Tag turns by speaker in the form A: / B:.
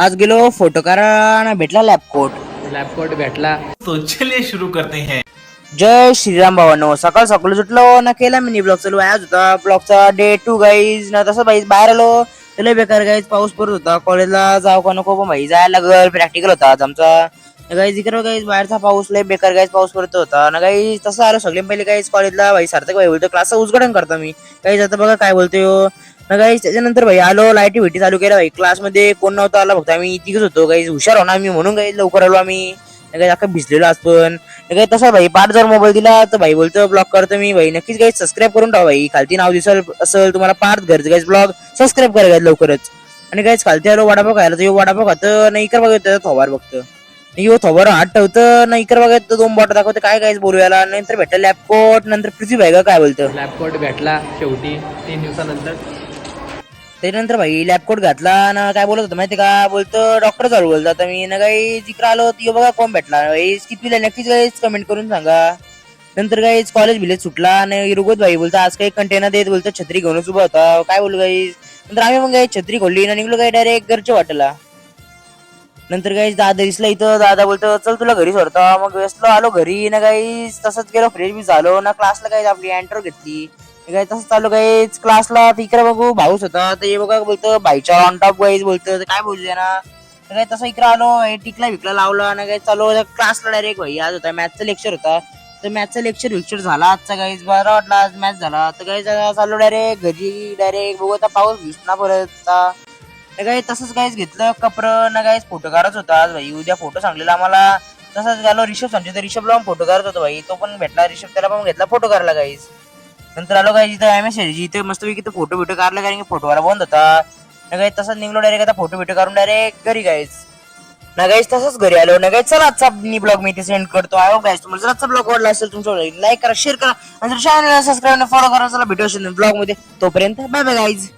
A: आज गेलो फोटो काढायला भेटला
B: लॅपकोट भेटला.
C: तो चलिए शुरू करते हैं.
A: जय श्रीराम भावांनो. सकाळ सकाळ सुटलो ना केला मिनी ब्लॉग चालू. आज होता ब्लॉगचा डे 2 गाईज ना. तसं भाई बाहेर आलो लय बेकार गाईज. पाऊस पडत होता. कॉलेजला जाऊ का नको पण भाई जायला लागल. प्रॅक्टिकल होता आज आमचा. गाईज इकडे गाईज बाहेरचा पाऊस लय बेकार गाईज पाऊस पडत होता ना. गाईज तसं आलो सगळे पहिले गाईज कॉलेजला. भाई सार्थक भाई बोलतो क्लासचं उद्घाटन करतो मी. गाईज आता बघा काय बोलतोय ना गाईज. त्याच्यानंतर भाई आलो लाईटी भेटी चालू केला. भाई क्लासमध्ये कोण नव्हतं आला फक्त आम्ही तिघच होतो. गाईज हुशार होणार मी म्हणून गाईज लवकर आलो आम्ही. अख्खा भिजलेलो आज पण काही तसा भाई 5,000 मोबाईल दिला तर भाई बोलतो ब्लॉग करतो मी. भाई नक्कीच काही सबस्क्राईब करून टाका भाई. खालती नाव दिसल असेल तुम्हाला पार्थ घरचं गाईज ब्लॉग सबस्क्राईब करा गाईज लवकरच. आणि काहीच खालती आलो वडापाव खायला तर वडापाव खातं नाही इकर बघत थोबार बघतं नाही थोबार हात ठेवतं नाही इकर बघत 2 बॉट दाखवतं. काय काहीच बोलू याला. नंतर भेटलं लॅपकोट. नंतर पृथ्वी भाई का काय बोलतं
B: लॅपकोट भेटला शेवटी 3 दिवसानंतर.
A: त्याच्यानंतर भाई लॅपकोट घातला ना. काय बोलत होतं माहिती का. बोलतो डॉक्टर चालू बोलतो आता मी ना. काही जिकडे आलो ती बघा कोण भेटला. किती नक्कीच काहीच कमेंट करून सांगा. नंतर काहीच कॉलेज भिलेज सुटला आणि रुगत भाई बोलतो आज काही कंटेनर देत बोलतो छत्री घेऊनच उभा होता. काय बोलू गाईज. नंतर आम्ही मग काही छत्री खोलली ना निघलो काही डायरेक्ट घरच्या वाटेला. नंतर काही दादा दिसला इथं. दादा बोलतो चल तुला घरी सोडता. मग व्यस्त आलो घरी ना. काही तसंच गेलो फ्रेश बी झालो ना. क्लासला काही आपली एंटर घेतली काय तसं चालू काहीच क्लासला. इकडे बघू भाऊस होता तर हे बघा बोलतो बाईच्या ऑन टॉप गाईज बोलतो काय बोलले ना. काय तसं इकडे आलो टिकला विकला लावला ना. काही चालू क्लासला डायरेक्ट भाई आज होता मॅथचा लेक्चर होता तर मॅथचा लेक्चर झाला आजचा. काहीच बरा वाटला आज मॅथ झाला तर काही चाललो डायरेक्ट घरी. डायरेक्ट बघू आता पाऊस भिजला परत. काही तसंच काहीच घेतलं कपर ना. काहीच फोटो काढत होता आज भाई. उद्या फोटो सांगलेला आम्हाला. तसंच गेलो रिषभ सांगतो तर रिषभ लावून फोटो काढत होतो भाई. तो पण भेटला रिषभ त्याला पण घेतला फोटो काढला काहीच. नंतर आलो काही इथं MSC इथे मस्त पैकी फोटो बिटो काढला कारण की फोटोवाला बंद होता ना. काही तसंच निघलो डायरेक्ट आता फोटो बिटो काढून डायरेक्ट घरी गायच ना. गाईच तसंच घरी आलो ना. काही चला आजचा ब्लॉग मी ते सेंड करतो. आय होप गाईज तुम्हाला जर आजचा ब्लॉग आवडला असेल तुमच्या लाईक करा शेअर करा आणि चॅनलला सबस्क्राईब फॉलो करा. चला भेटू ब्लॉग मध्ये. तोपर्यंत बाय बाय गाईज.